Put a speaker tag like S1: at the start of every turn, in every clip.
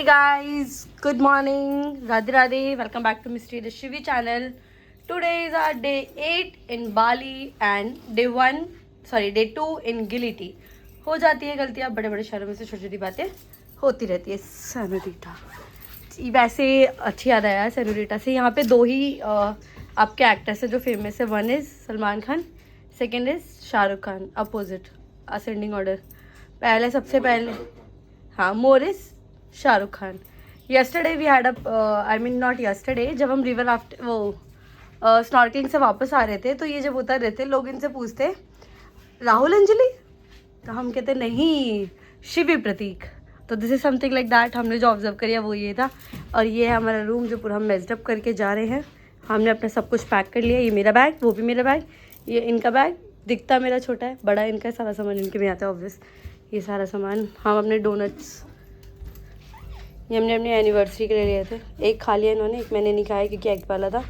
S1: guys, good morning, Radhe Radhe, welcome back to Mystery the Shivi channel. Today is our day 8 in Bali and day 2 in Giliti. हो जाती है गलतियाँ, बड़े बड़े शहरों में से छोटी छोटी बातें होती रहती है। सेनोरिटा, वैसे अच्छी याद आया सेनोरिटा से। यहाँ पे दो ही आपके एक्टर्स है जो फेमस है। One is Salman Khan, second is Shahrukh Khan. Opposite ascending order. पहले सबसे पहले हाँ, more is Shahrukh Khan. Yesterday we had not yesterday, जब हम रिवर आफ्टर स्नॉर्कलिंग से वापस आ रहे थे तो ये जब उतर रहे थे लोग इनसे पूछते राहुल अंजलि, तो हम कहते नहीं, शिवी प्रतीक। तो this is something like that. हमने जो ऑब्जर्व किया वो ये था। और ये है हमारा रूम जो पूरा हम मेजड अप करके जा रहे हैं। हमने अपना सब कुछ पैक कर लिया। ये मेरा बैग, वो भी मेरा बैग, ये इनका बैग। दिखता मेरा छोटा है, बड़ा इनका सारा सामान इनके में आता है ऑब्वियस। ये सारा सामान हम अपने डोनट्स ये हमने अपनी एनिवर्सरी के लिए लिए थे। एक खा लिया इन्होंने, एक मैंने नहीं खाया क्योंकि एग वाला था।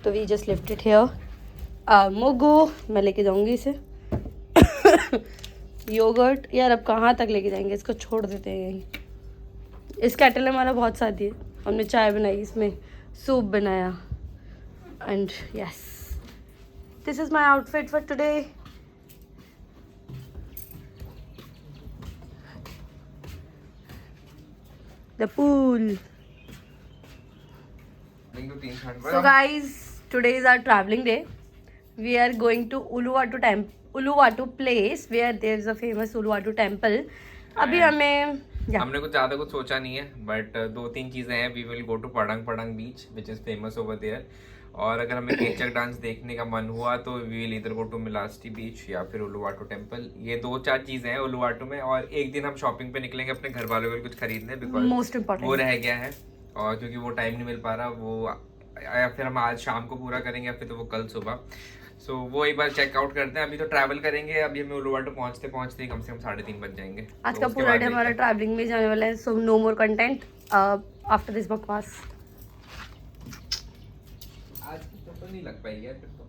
S1: तो we just lift it here. मोगो मैं लेके जाऊंगी इसे। योगर्ट यार अब कहाँ तक लेके जाएंगे, इसको छोड़ देते हैं यहीं। इस केटल में हमारा बहुत साथ दिए। हमने चाय बनाई, इसमें सूप बनाया। And yes, this is my outfit for today. The pool. So guys, today is our traveling day. We are going to Uluwatu place where there is a famous Uluwatu temple. अभी हमने
S2: कुछ ज़्यादा कुछ सोचा नहीं है, but दो तीन चीज़ें हैं। We will go to Padang beach which is famous over there. और अगर हमें केचक डांस देखने का मन हुआ तो वी विल इधर गो टू मिलास्टी बीच या फिर उलुवाटू टेम्पल। ये दो चार चीज़ें हैं उलुवाटू में। और एक दिन हम शॉपिंग पे निकलेंगे अपने घर वालों के लिए कुछ खरीदने, बिकॉज
S1: मोस्ट इम्पोर्टेंट
S2: वो रह गया है। और क्योंकि वो टाइम नहीं मिल पा रहा, वो या फिर हम आज शाम को पूरा करेंगे या फिर तो वो कल सुबह। सो वो एक बार चेकआउट करते हैं। अभी तो ट्रैवल करेंगे, अभी हमें उलुवाटू पहुंचते पहुंचते कम से कम 3:30 बज जाएंगे।
S1: आज का पूरा डे हमारा ट्रैवलिंग में जाने वाला है। So no more content after this बकवास।
S2: आज तो नहीं लग पाएगी फिर तो।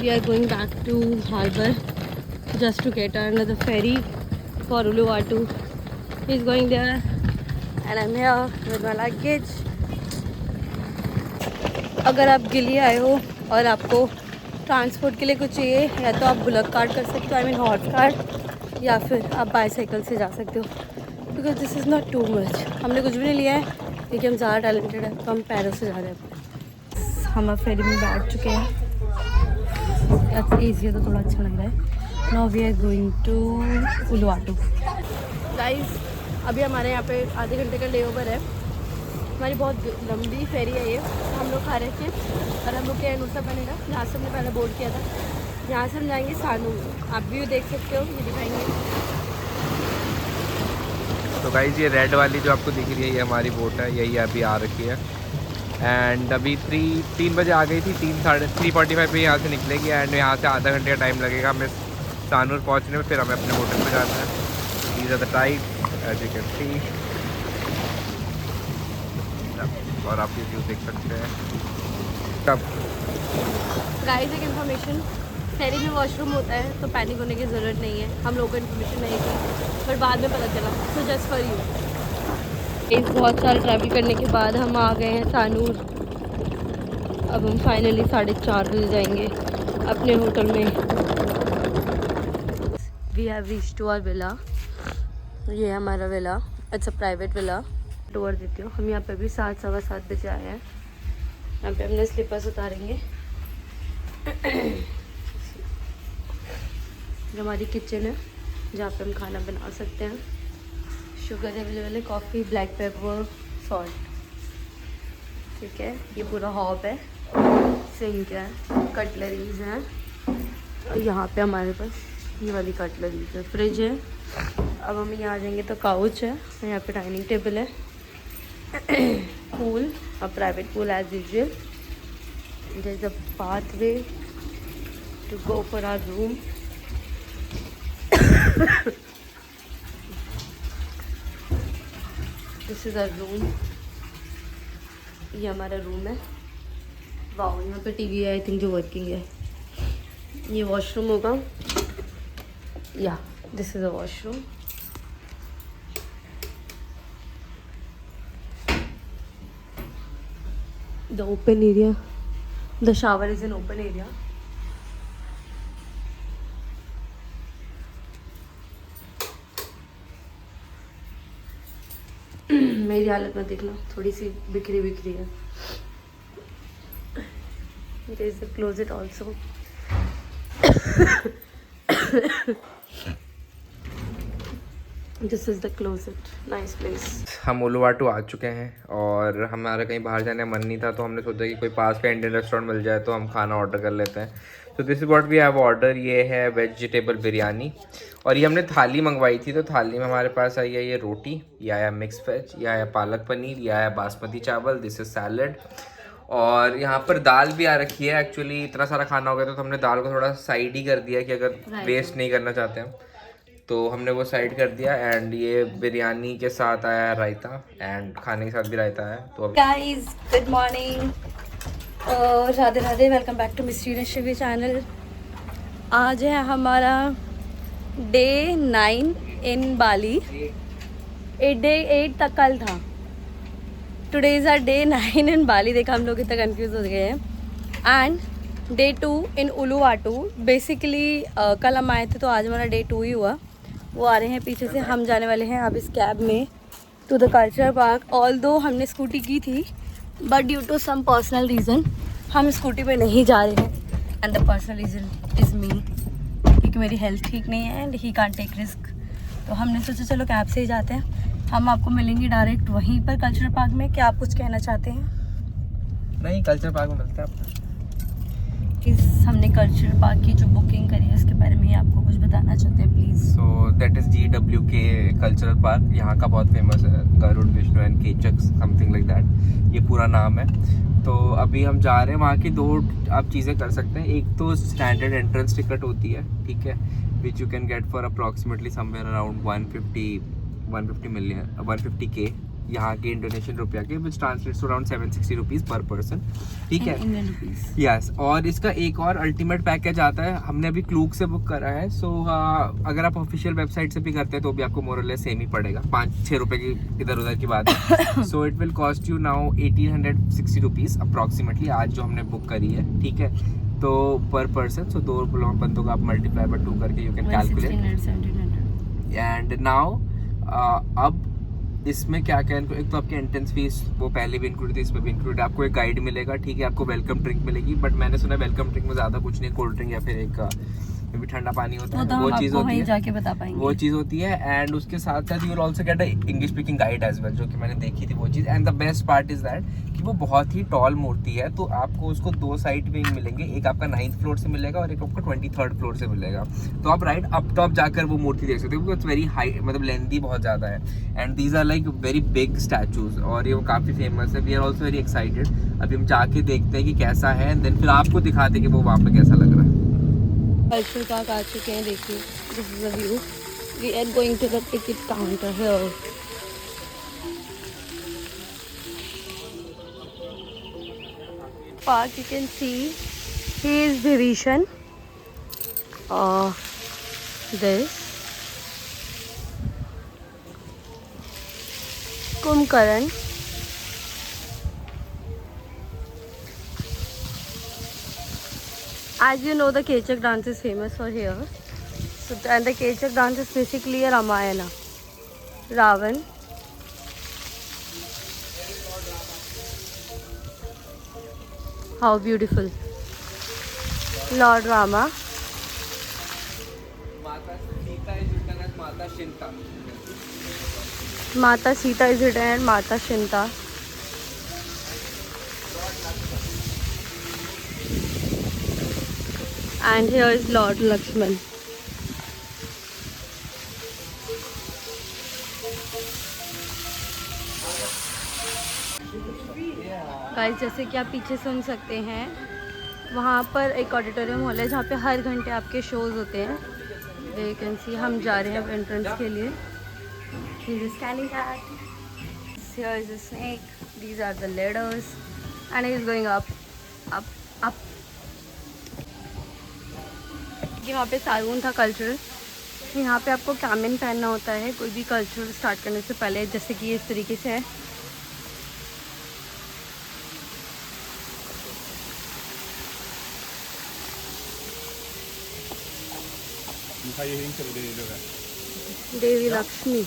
S1: We are going back to harbour just to get another ferry for Uluwatu. He's going there and I'm here with my luggage. अगर आप गिली आए हो और आपको ट्रांसपोर्ट के लिए कुछ चाहिए, या तो आप बुलक कार्ट कर सकते हो, हॉर्स कार्ट, या फिर आप बाईसाइकिल से जा सकते हो। Because this is not too much. हमने कुछ भी नहीं लिया है क्योंकि हम ज़्यादा टैलेंटेड है, तो हम पैरों से जा रहे हैं। हम अब फेरी में बैठ चुके हैं। ईजी है तो थोड़ा अच्छा लग रहा है। Now we are going to Uluwatu. Guys, अभी हमारे यहाँ पे आधे घंटे का ले ओवर है। हमारी बहुत लंबी फेरी है ये। हम लोग खा रहे थे और हम लोग के नुसा बनेगा, यहाँ से हमने पहले बोर्ड किया था। यहाँ से हम जाएंगे सानू। आप भी देख सकते हो, ये दिखाएंगे।
S2: तो गाइस, ये रेड वाली जो आपको दिख रही है ये हमारी बोट है, यही अभी आ रखी है। एंड अभी 3 बजे आ गई थी, 3:45 पे यहाँ से निकलेगी। एंड यहाँ से आधा घंटे का टाइम लगेगा हमें सानूर पहुँचने में। फिर हमें अपने होटल पे जाना है। These are the type as you can see. और आप ये व्यू देख सकते हैं। तब
S1: गाइस, एक इन्फॉर्मेशन, फेरी में वॉशरूम होता है तो पैनिक होने की ज़रूरत नहीं है। हम लोगों को इन्फॉर्मेशन नहीं थी पर बाद में पता चला। So just for you. बहुत सारा ट्रैवल करने के बाद हम आ गए हैं सानूर। अब हम फाइनली 4:30 बजे जाएंगे अपने होटल में। We have reached to our villa. ये है हमारा villa. It's a private villa. Tour देती हूँ। हम यहाँ पे भी 7-7:15 बजे आए हैं। यहाँ पे हमने स्लीपर्स उतारेंगे। जो हमारी किचन है जहाँ पे हम खाना बना सकते हैं। शुगर अवेलेबल है, कॉफ़ी, ब्लैक पेपर, सॉल्ट। ठीक है, ये पूरा हॉब है, सिंक है, कटलरीज हैं। और यहाँ पे हमारे पास ये वाली कटलरीज है, फ्रिज है। अब हम यहाँ आ जाएंगे तो काउच है, यहाँ पे डाइनिंग टेबल है, pool, a private pool as usual. There's a pathway to go for our room. This is our room. ये हमारा रूम है। वाओ, यहाँ पे टीवी है, आई थिंक जो वर्किंग है। ये वॉशरूम होगा। या This is a washroom. The open area. The shower is in open area. मेरी हालत में देखना, थोड़ी सी बिखरी बिखरी है. There is a closet also. This is the closet. Nice place.
S2: हम उलुवाटू आ चुके हैं और हमारा कहीं बाहर जाने का मन नहीं था, तो हमने सोचा कि कोई पास का इंडियन रेस्टोरेंट मिल जाए तो हम खाना ऑर्डर कर लेते हैं. तो this is what we have order. ये है वेजिटेबल बिरयानी और ये हमने थाली मंगवाई थी. तो थाली में हमारे पास आई है ये रोटी, ये आया मिक्स वेज, ये आया पालक पनीर, ये आया बासमती चावल, दिस इज सैलड और यहाँ पर दाल भी आ रखी है. एक्चुअली इतना सारा खाना हो गया तो हमने दाल को थोड़ा साइड ही कर दिया कि अगर वेस्ट नहीं करना चाहते हम, तो हमने वो साइड कर दिया. एंड ये बिरयानी के साथ आया है रायता एंड खाने के साथ भी रायता है. तो अब
S1: guys good morning, Radhe Radhe, welcome back to mystery recipe channel. आज है हमारा डे 9 इन बाली. डे 8 तक कल था. Today is our day 9 in Bali. देखा हम लोग इतना कंफ्यूज हो गए हैं. And day 2 in Uluwatu. Basically कल हम आए थे तो आज हमारा डे 2 ही हुआ. वो आ रहे हैं पीछे से. हम जाने वाले हैं अब इस कैब में to the culture park. Although हमने स्कूटी की थी but due to some personal reason हम स्कूटी पे नहीं जा रहे हैं. And the personal reason is me, क्योंकि मेरी हेल्थ ठीक नहीं है and he can't take risk. तो हमने सोचा चलो कैब से ही जाते हैं. हम आपको मिलेंगे डायरेक्ट वहीं पर कल्चर पार्क में. क्या आप कुछ कहना चाहते हैं?
S2: नहीं, कल्चर पार्क में मिलता है.
S1: हमने कल्चर पार्क की जो बुकिंग करी है उसके बारे में आपको कुछ बताना चाहते हैं please?
S2: So that is GWK cultural park. यहाँ का बहुत फेमस है, गरुड़, विष्णु एंड केचक, समथिंग लाइक दैट, ये पूरा नाम है. तो अभी हम जा रहे हैं. वहाँ की 2 आप चीज़ें कर सकते हैं. एक तो स्टैंडर्ड एंट्रेंस टिकट होती है, ठीक है, which you can get for approximately somewhere around 150K यहाँ के इंडोनेशियन रुपया के, विच ट्रांसलेट्स टू अराउंड 760 रुपीज़ पर पर्सन, ठीक है. यस. और इसका एक और अल्टीमेट पैकेज आता है, हमने अभी क्लूक से बुक करा है. सो अगर आप ऑफिशियल वेबसाइट से भी करते हैं तो भी आपको मोरलेस सेम ही पड़ेगा. 5-6 रुपये की इधर उधर की बात है. So it will cost you now 1860 rupees approximately, आज जो हमने बुक करी है, ठीक है. तो पर पर्सन, सो 2 बंदों का आप मल्टीप्लाई बाय 2 करके you can calculate. And now अब इसमें क्या क्या, एक तो आपकी एंट्रेंस फीस वो पहले भी इंक्लूड थी, इसमें भी इंक्लूड. आपको एक गाइड मिलेगा, ठीक है, आपको वेलकम ड्रिंक मिलेगी. बट मैंने सुना वेलकम ड्रिंक में ज़्यादा कुछ नहीं, कोल्ड ड्रिंक या फिर एक भी ठंडा पानी होता है, वो चीज़ होती है,
S1: जाके बता पाएंगे, वो
S2: चीज़ होती है. एंड उसके साथ साथ you will also get a English speaking guide as well, जो कि मैंने देखी थी वो चीज़. And the best part is that कि वो बहुत ही टॉल मूर्ति है, तो आपको उसको 2 साइड विंग मिलेंगे. एक आपका 9th फ्लोर से मिलेगा और एक आपका 23rd फ्लोर से मिलेगा. तो आप राइट अप टॉप जाकर वो मूर्ति देख सकते हो, बिकॉज वेरी हाई, मतलब लेंथी बहुत ज़्यादा है. And these are like very big statues और ये वो काफ़ी फेमस है. We are also very excited. अभी हम जाके देखते हैं कि कैसा है, एंड देन फिर आपको दिखाते हैं कि वो वहाँ पे कैसा लग रहा है.
S1: कल्चर पार्क आ चुके हैं. देखिए, this is the view. We are going to the ticket counter here. Park you can see he is Vivishan. This Kumkaran. As you know, the Kechak dance is famous for here. So, and the Kechak dance is basically a Ramayana. Ravan. How beautiful. Lord Rama.
S2: Mata Sita is written as Mata Shinta.
S1: Mata Sita is written as Mata Shinta. And here is Lord Lakshman. Guys, जैसे कि आप पीछे सुन सकते हैं, वहाँ पर एक auditorium hall है जहाँ पे हर घंटे आपके शोज होते हैं. यू कैन सी हम जा रहे हैं एंट्रेंस के लिए. Scanning that. Here is a snake. These are the ladders and he is going up up up. कि वहाँ पे सालून था कल्चरल, यहाँ पे आपको कैमन पहनना होता है कोई भी कल्चर स्टार्ट करने से पहले, जैसे कि इस तरीके से है। Devi Lakshmi.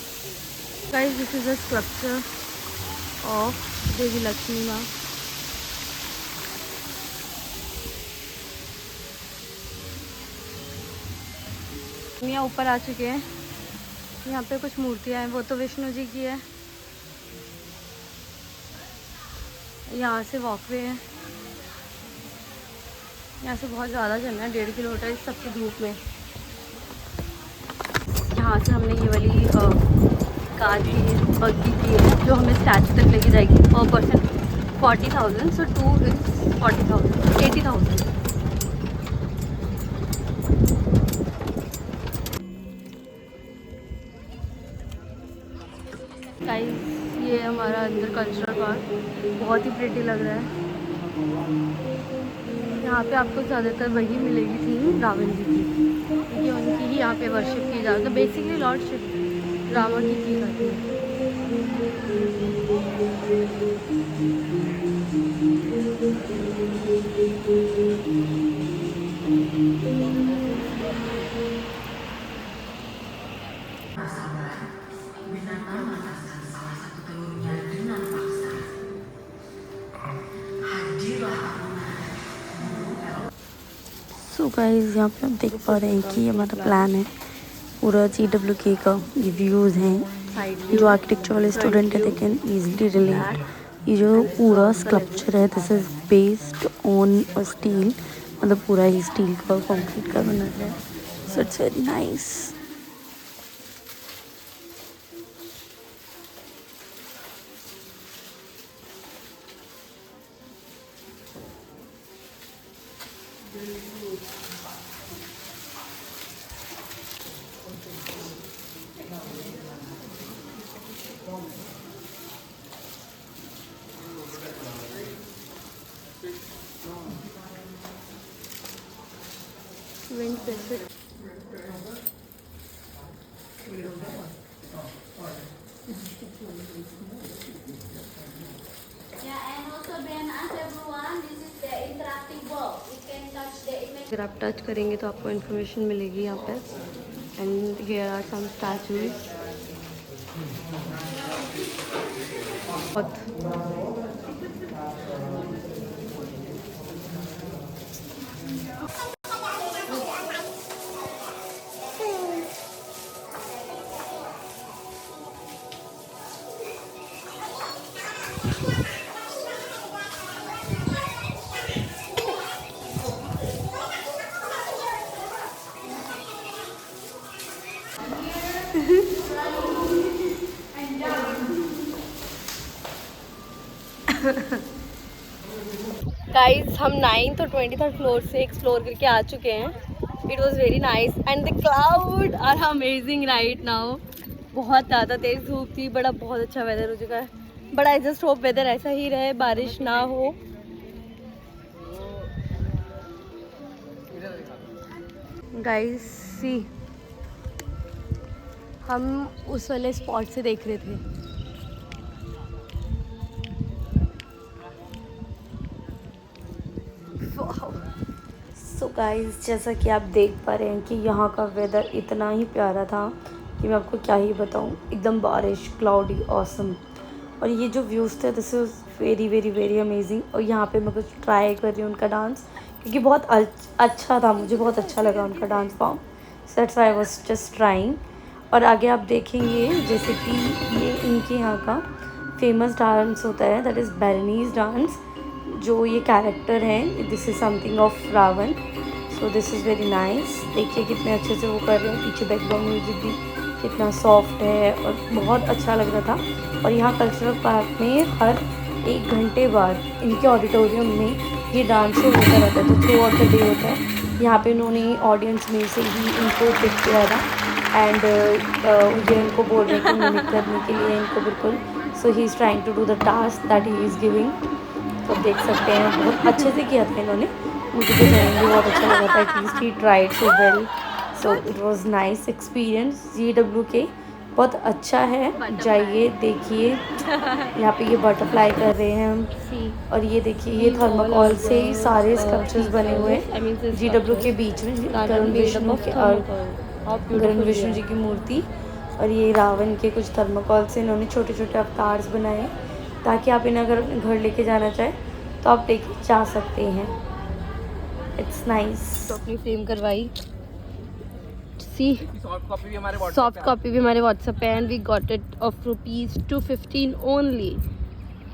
S1: Guys, this is a structure of Devi Lakshmi माँ। यहाँ ऊपर आ चुके हैं। यहाँ पे कुछ मूर्तियाँ हैं, वो तो विष्णु जी की है। यहाँ से वॉकवे है। यहाँ से बहुत ज़्यादा चलना है, 1.5 किलोमीटर इस सबकी धूप में। यहाँ से हमने ये वाली कार की बग्गी की है जो हमें स्टैचू तक लेके जाएगी। पर पर्सन 40,000, सो 2 इज 40,000, 80,000। गाइस, ये हमारा अंदर कल्चरल पार्क बहुत ही प्रिटी लग रहा है। यहाँ पे आपको ज़्यादातर वही मिलेगी थी रावण जी की, क्योंकि उनकी ही यहाँ पे वर्शिप की जाती है। बेसिकली लॉर्ड शिव रामा की जाती है। सो गाइस, यहाँ पे आप देख पा रहे हैं कि ये हमारा प्लान है पूरा GWK का। ये व्यूज़ हैं, जो आर्किटेक्चर वाले स्टूडेंट है दे कैन ईजिली रिलेट। ये जो पूरा स्कल्पचर है this is based on steel, मतलब पूरा ही स्टील का और कंक्रीट का बना है। So it's very nice. Wind passage. अगर आप टच करेंगे तो आपको इन्फॉर्मेशन मिलेगी यहाँ पे। And here are some statues. Guys, हम 9th और 23rd फ्लोर से एक्सप्लोर करके आ चुके हैं। It was very nice and the cloud are amazing right now. बहुत ज़्यादा तेज़ धूप थी, बड़ा बहुत अच्छा वेदर हो चुका है। But I just hope weather ऐसा ही रहे, बारिश ना हो। गाइस सी, हम उस वाले स्पॉट से देख रहे थे। सो गाइस, जैसा कि आप देख पा रहे हैं कि यहाँ का वेदर इतना ही प्यारा था कि मैं आपको क्या ही बताऊँ। एकदम बारिश, क्लाउडी, ऑसम। और ये जो व्यूज़ थे this is very very very amazing. और यहाँ पे मैं कुछ ट्राई कर रही हूँ उनका डांस, क्योंकि बहुत अच्छा था, मुझे बहुत अच्छा लगा उनका dance form. So that's why I was just trying. और आगे आप देखेंगे जैसे कि ये इनके यहाँ का फेमस डांस होता है, दैट इज़ बैरनीज डांस। जो ये कैरेक्टर है this is something of Ravan. So this is very nice. देखिए कितने अच्छे से वो कर रहे हैं। पीछे बैकग्राउंड म्यूजिक भी कितना सॉफ्ट है और बहुत अच्छा लग रहा था। और यहाँ कल्चरल पार्क में हर 1 घंटे बाद इनके ऑडिटोरियम में ये डांस शो होता रहता है, तो थ्रू आउट द डे होता है। यहाँ पे इन्होंने ऑडियंस में से ही इनको पिक किया था एंड ये इनको बोल रहे हैं कि मिमिक करने के लिए इनको बिल्कुल। So he is trying to do the task that he is giving. तो देख सकते हैं बहुत अच्छे से किया था इन्होंने। मुझे तो भी बहुत अच्छा लगा था, at least he tried so well. So it was nice experience. GW बहुत अच्छा है, जाइए देखिए। यहाँ पे ये बटरफ्लाई कर रहे हैं हम, और ये देखिए ये थर्माकोल से ही सारे स्कल्पचर्स बने हुए हैं। GW के बीच में गरुड़ विष्णु के और गरुड़ विष्णु जी की मूर्ति, और ये रावण के कुछ थर्माकोल से इन्होंने छोटे छोटे अवतार्स बनाए, ताकि आप इन्हें अगर घर लेके जाना चाहें तो आप लेके जा सकते हैं। It's nice. तो अपनी फ्रेम करवाई, सी
S2: सॉफ्ट कॉपी भी हमारे
S1: व्हाट्सएप पे, and we got it of ₹215 only.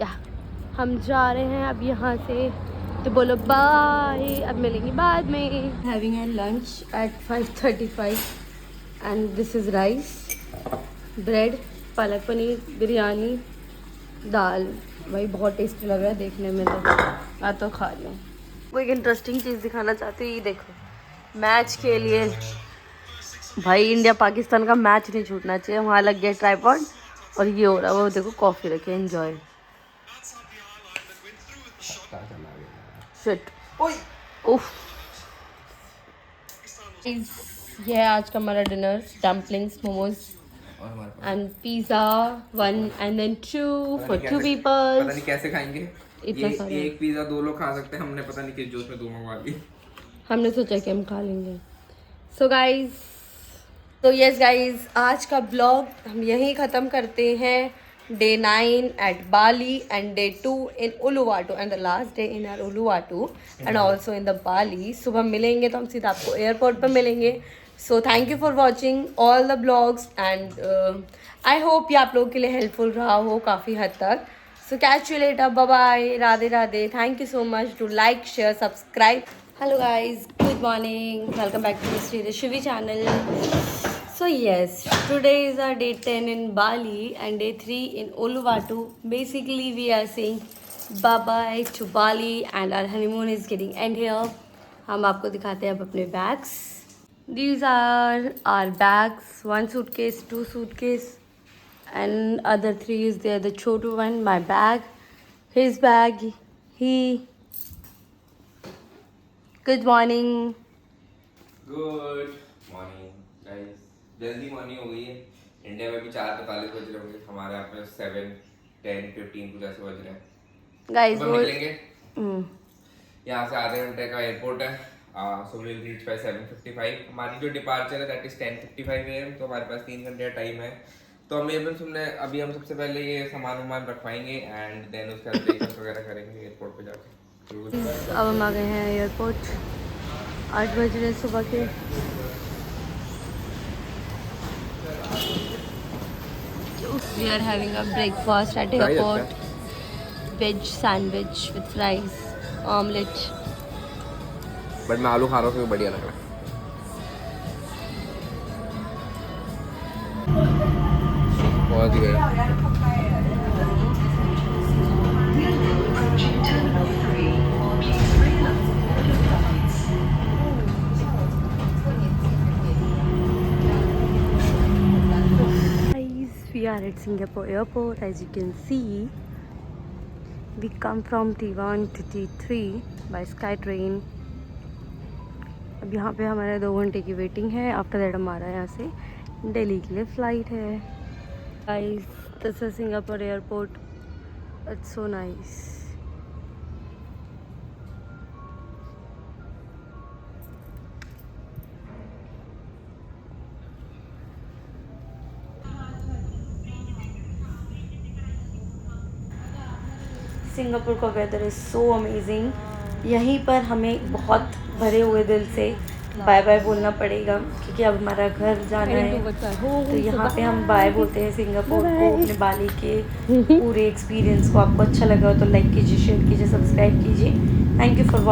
S1: या हम जा रहे हैं अब यहाँ से, तो बोलो बाय, अब मिलेंगे बाद में। Having an lunch at 5:35 and this is rice, bread, palak paneer, biryani, दाल। भाई बहुत टेस्टी लग रहा है देखने में, तो मैं तो खा रही हूँ। वो एक इंटरेस्टिंग चीज़ दिखाना चाहती हूँ, ये देखो मैच के लिए भाई इंडिया पाकिस्तान का मैच नहीं छूटना चाहिए। वहाँ लग गया ट्राइपॉड और ये हो रहा है, वो देखो कॉफ़ी रखे, एंजॉय। शिट उफ। ये है आज का हमारा dinner, dumplings, momos and pizza 1 and then 2 for 2 people।
S2: पता नहीं कैसे खाएंगे
S1: इतना सारा।
S2: एक पिज़्ज़ा 2 लोग खा सकते हैं, हमने पता नहीं किस जोश में 2 मंगवा ली।
S1: हमने सोचा कि हम खा लेंगे। सो गाइज, तो यस गाइज, आज का ब्लॉग हम यहीं ख़त्म करते हैं। Day 9 at Bali and Day 2 in Uluwatu and the last day in our Uluwatu and also in the Bali। सुबह मिलेंगे तो हम सीधा आपको एयरपोर्ट पर मिलेंगे। So thank you for watching all the blogs and I hope ये आप लोगों के लिए हेल्पफुल रहा हो काफ़ी हद तक। So catch you later, bye bye, Radhe Radhe. Thank you so much to like, share, subscribe. Hello guys, good morning, welcome back to Mystery the Shivi channel। So yes, today is our day 10 in Bali and day 3 in Uluwatu। Basically we are saying bye bye to Bali and our honeymoon is getting end here। हम आपको दिखाते हैं अब अपने bags। These are our bags, 1 suitcase, 2 suitcase and other 3 is there, the chotu one, my bag, his bag, he। Good morning।
S2: Good morning guys, जल्दी morning हो गई है। इंडिया में भी 4:45 बज रहे होंगे, हमारे यहाँ पे 7, 10, 15 कुछ ऐसे बज रहे हैं।
S1: गाइस
S2: वो निकलेंगे यहाँ से, आधे घंटे का एयरपोर्ट है। So will reach by 7:55। हमारी जो डिपार्चर है दैट इज 10:55 AM, तो हमारे पास 3 घंटे का टाइम है। तो अभी हम सबसे पहले ये सामान रखवाएंगे एंड देन उसके बाद ब्रेकफास्ट वगैरह करेंगे एयरपोर्ट पे जाके।
S1: अब हम आ गए हैं एयरपोर्ट, 8 बज रहे सुबह के। We are having a breakfast at airport, veg sandwich with fries, omelette।
S2: But मैं आलू खा रहा हूँ, तो बढ़िया लग रहा है। बहुत ही बढ़िया।
S1: We are at Singapore airport, as you can see। We come from T1 to T3 by SkyTrain। अब यहाँ पे हमारे 2 घंटे की वेटिंग है। आफ्टर दैट हमारा यहाँ से दिल्ली के लिए फ़्लाइट है। Guys, this is Singapore airport, it's so nice. Singapore का वेदर इज़ सो अमेजिंग। यहीं पर हमें बहुत भरे हुए दिल से बाय बाय बोलना पड़ेगा, क्योंकि अब हमारा घर जाना है। तो यहाँ पे हम बाय बोलते हैं सिंगापुर को, अपने बाली के पूरे एक्सपीरियंस को। आपको अच्छा लगा हो तो लाइक कीजिए, शेयर कीजिए, सब्सक्राइब कीजिए। Thank you for